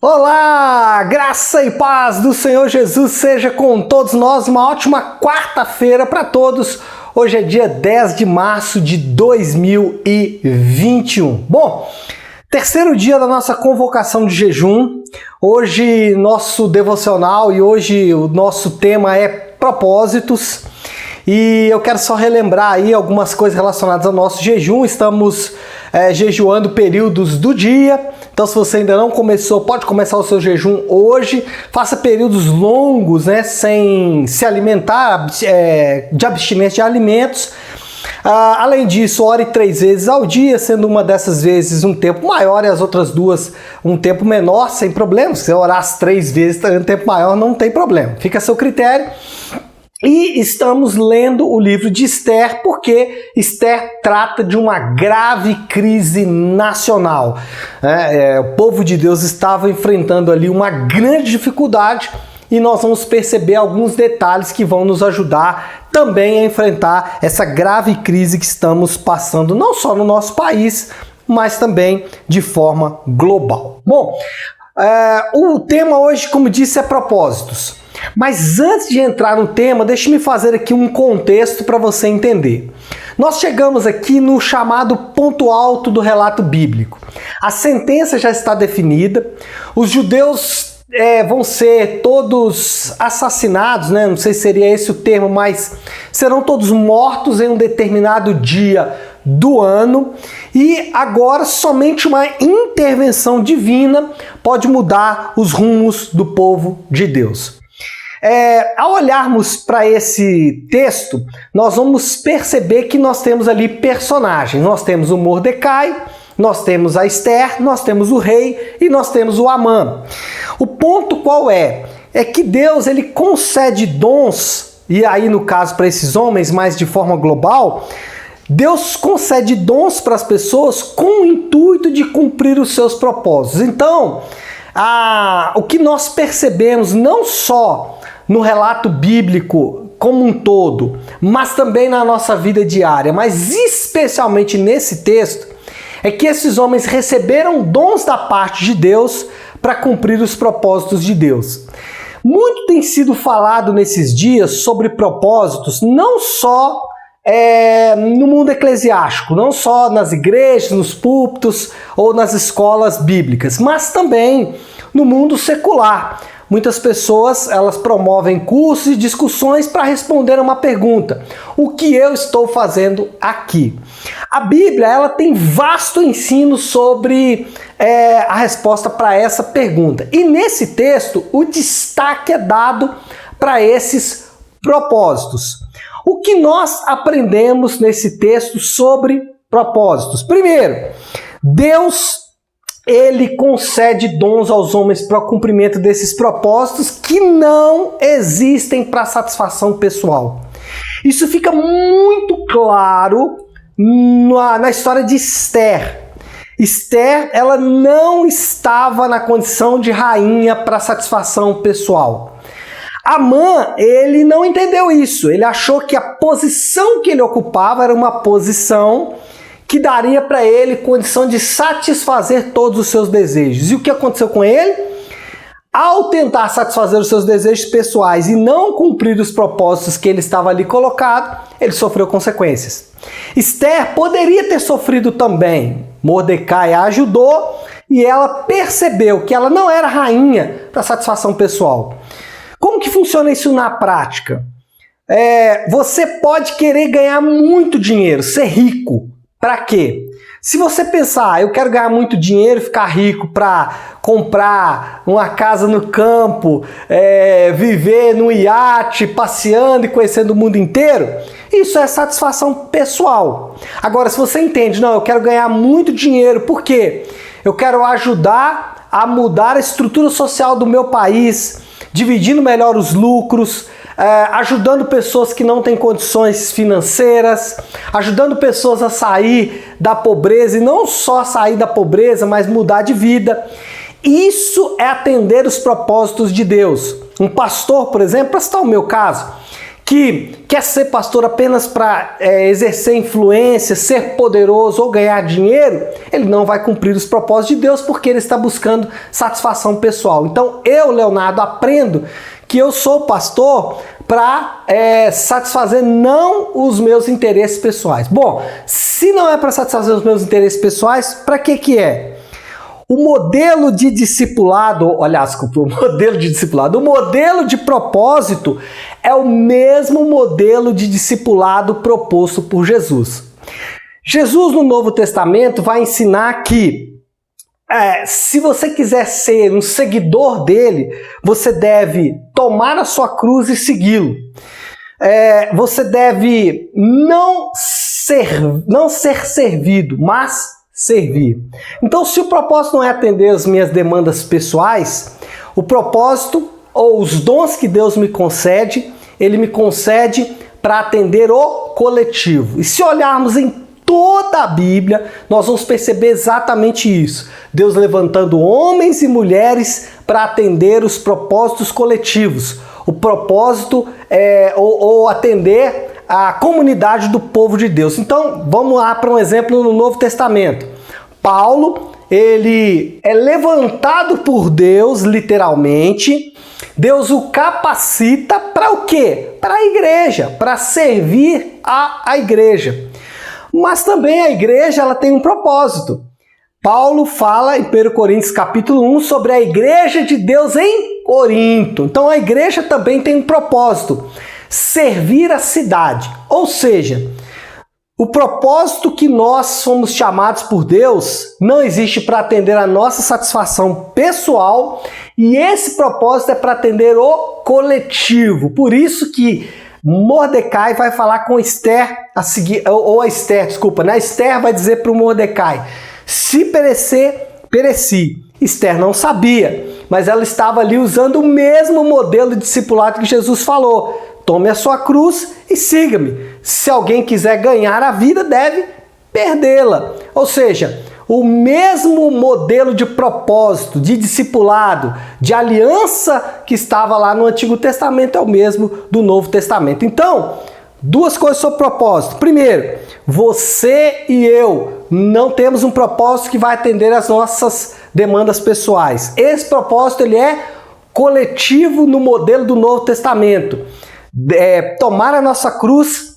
Olá, graça e paz do Senhor Jesus seja com todos nós. Uma ótima quarta-feira para todos. Hoje é dia 10 de março de 2021. Bom, terceiro dia da nossa convocação de jejum. Hoje nosso devocional e hoje o nosso tema é propósitos. E eu quero só relembrar aí algumas coisas relacionadas ao nosso jejum. Estamos jejuando períodos do dia. Então, se você ainda não começou, pode começar o seu jejum hoje. Faça períodos longos, sem se alimentar, de abstinência de alimentos. Além disso, ore 3 vezes ao dia, sendo uma dessas vezes um tempo maior e as outras duas um tempo menor, sem problema. Se você orar as 3 vezes em um tempo maior, não tem problema. Fica a seu critério. E estamos lendo o livro de Esther, porque Esther trata de uma grave crise nacional. O povo de Deus estava enfrentando ali uma grande dificuldade e nós vamos perceber alguns detalhes que vão nos ajudar também a enfrentar essa grave crise que estamos passando, não só no nosso país, mas também de forma global. Bom, o tema hoje, como disse, é propósitos. Mas antes de entrar no tema, deixe-me fazer aqui um contexto para você entender. Nós chegamos aqui no chamado ponto alto do relato bíblico. A sentença já está definida, os judeus vão ser todos assassinados, não sei se seria esse o termo, mas serão todos mortos em um determinado dia do ano, e agora somente uma intervenção divina pode mudar os rumos do povo de Deus. Ao olharmos para esse texto, nós vamos perceber que nós temos ali personagens. Nós temos o Mordecai, nós temos a Esther, nós temos o rei e nós temos o Amã. O ponto qual é? É que Deus ele concede dons, e aí no caso para esses homens, mas de forma global, Deus concede dons para as pessoas com o intuito de cumprir os seus propósitos. Então, o que nós percebemos não só no relato bíblico como um todo, mas também na nossa vida diária, mas especialmente nesse texto, é que esses homens receberam dons da parte de Deus para cumprir os propósitos de Deus. Muito tem sido falado nesses dias sobre propósitos, não só no mundo eclesiástico, não só nas igrejas, nos púlpitos ou nas escolas bíblicas, mas também no mundo secular. Muitas pessoas elas promovem cursos e discussões para responder a uma pergunta: o que eu estou fazendo aqui? A Bíblia ela tem vasto ensino sobre a resposta para essa pergunta. E nesse texto o destaque é dado para esses propósitos. O que nós aprendemos nesse texto sobre propósitos? Primeiro, Deus ele concede dons aos homens para o cumprimento desses propósitos que não existem para satisfação pessoal. Isso fica muito claro na história de Esther. Esther, ela não estava na condição de rainha para satisfação pessoal. Amã, ele não entendeu isso. Ele achou que a posição que ele ocupava era uma posição que daria para ele condição de satisfazer todos os seus desejos. E o que aconteceu com ele? Ao tentar satisfazer os seus desejos pessoais e não cumprir os propósitos que ele estava ali colocado, ele sofreu consequências. Esther poderia ter sofrido também. Mordecai a ajudou e ela percebeu que ela não era rainha para satisfação pessoal. Como que funciona isso na prática? Você pode querer ganhar muito dinheiro, ser rico. Para quê? Se você pensar, eu quero ganhar muito dinheiro, ficar rico para comprar uma casa no campo, viver no iate, passeando e conhecendo o mundo inteiro, isso é satisfação pessoal. Agora, se você entende, não, eu quero ganhar muito dinheiro, por quê? Eu quero ajudar a mudar a estrutura social do meu país, dividindo melhor os lucros, ajudando pessoas que não têm condições financeiras, ajudando pessoas a sair da pobreza e não só sair da pobreza, mas mudar de vida. Isso é atender os propósitos de Deus. Um pastor, por exemplo, para citar o meu caso, que quer ser pastor apenas para exercer influência, ser poderoso ou ganhar dinheiro, ele não vai cumprir os propósitos de Deus porque ele está buscando satisfação pessoal. Então eu, Leonardo, aprendo que eu sou pastor para satisfazer não os meus interesses pessoais. Bom, se não é para satisfazer os meus interesses pessoais, para que é? O modelo de discipulado, o modelo de propósito é o mesmo modelo de discipulado proposto por Jesus. Jesus no Novo Testamento vai ensinar que se você quiser ser um seguidor dele, você deve tomar a sua cruz e segui-lo. Você deve não ser servido, mas servir. Então, se o propósito não é atender as minhas demandas pessoais, o propósito ou os dons que Deus me concede, ele me concede para atender o coletivo. E se olharmos em toda a Bíblia, nós vamos perceber exatamente isso. Deus levantando homens e mulheres para atender os propósitos coletivos. O propósito ou atender a comunidade do povo de Deus. Então, vamos lá para um exemplo no Novo Testamento. Paulo, ele é levantado por Deus, literalmente. Deus o capacita para o quê? Para a igreja, para servir a igreja. Mas também a igreja ela tem um propósito. Paulo fala em 1 Coríntios capítulo 1 sobre a igreja de Deus em Corinto. Então a igreja também tem um propósito. Servir a cidade, ou seja, o propósito que nós somos chamados por Deus não existe para atender a nossa satisfação pessoal e esse propósito é para atender o coletivo. Por isso que Mordecai vai falar com Esther a seguir, Esther vai dizer para o Mordecai: se perecer, pereci. Esther não sabia, mas ela estava ali usando o mesmo modelo de discipulado que Jesus falou. Tome a sua cruz e siga-me. Se alguém quiser ganhar a vida, deve perdê-la. Ou seja, o mesmo modelo de propósito, de discipulado, de aliança que estava lá no Antigo Testamento é o mesmo do Novo Testamento. Então, duas coisas sobre propósito. Primeiro, você e eu não temos um propósito que vai atender às nossas demandas pessoais. Esse propósito ele é coletivo no modelo do Novo Testamento. Tomar a nossa cruz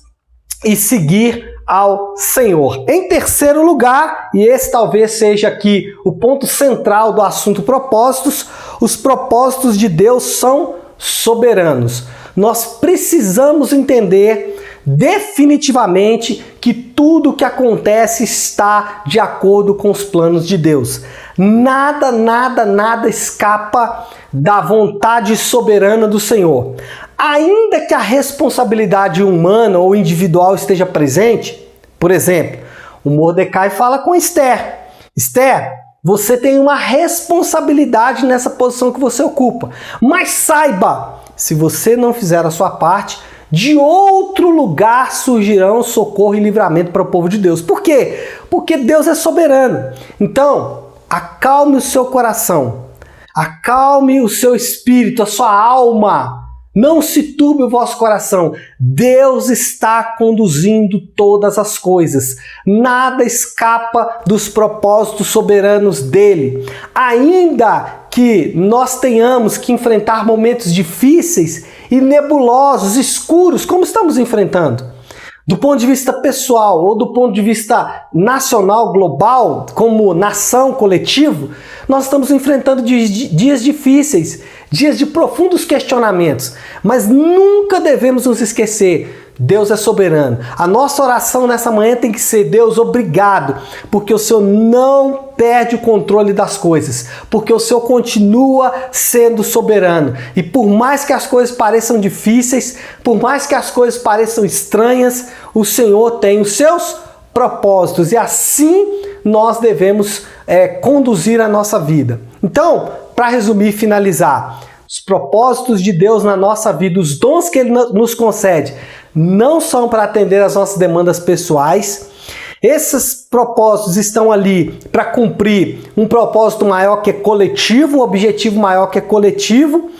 e seguir ao Senhor. Em terceiro lugar, e esse talvez seja aqui o ponto central do assunto propósitos, os propósitos de Deus são soberanos. Nós precisamos entender definitivamente que tudo o que acontece está de acordo com os planos de Deus. Nada escapa da vontade soberana do Senhor. Ainda que a responsabilidade humana ou individual esteja presente, por exemplo, o Mordecai fala com Esther: Esther, você tem uma responsabilidade nessa posição que você ocupa, mas saiba, se você não fizer a sua parte, de outro lugar surgirão socorro e livramento para o povo de Deus. Por quê? Porque Deus é soberano. Então, acalme o seu coração, acalme o seu espírito, a sua alma. Não se turbe o vosso coração. Deus está conduzindo todas as coisas. Nada escapa dos propósitos soberanos dele. Ainda que nós tenhamos que enfrentar momentos difíceis e nebulosos, escuros, como estamos enfrentando, do ponto de vista pessoal ou do ponto de vista nacional, global, como nação, coletivo, nós estamos enfrentando dias difíceis, dias de profundos questionamentos, mas nunca devemos nos esquecer: Deus é soberano. A nossa oração nessa manhã tem que ser: Deus, obrigado, porque o Senhor não perde o controle das coisas, porque o Senhor continua sendo soberano. E por mais que as coisas pareçam difíceis, por mais que as coisas pareçam estranhas, o Senhor tem os seus propósitos e assim nós devemos conduzir a nossa vida. Então, para resumir e finalizar, os propósitos de Deus na nossa vida, os dons que Ele nos concede, não são para atender às nossas demandas pessoais. Esses propósitos estão ali para cumprir um propósito maior que é coletivo, um objetivo maior que é coletivo,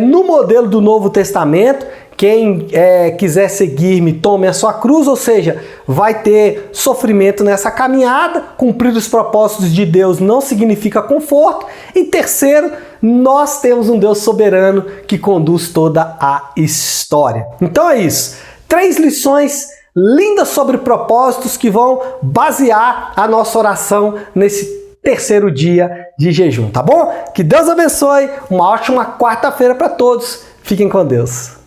no modelo do Novo Testamento, quem quiser seguir-me, tome a sua cruz, ou seja, vai ter sofrimento nessa caminhada. Cumprir os propósitos de Deus não significa conforto. E terceiro, nós temos um Deus soberano que conduz toda a história. Então é isso. 3 lições lindas sobre propósitos que vão basear a nossa oração nesse terceiro dia de jejum, tá bom? Que Deus abençoe, uma ótima quarta-feira para todos. Fiquem com Deus.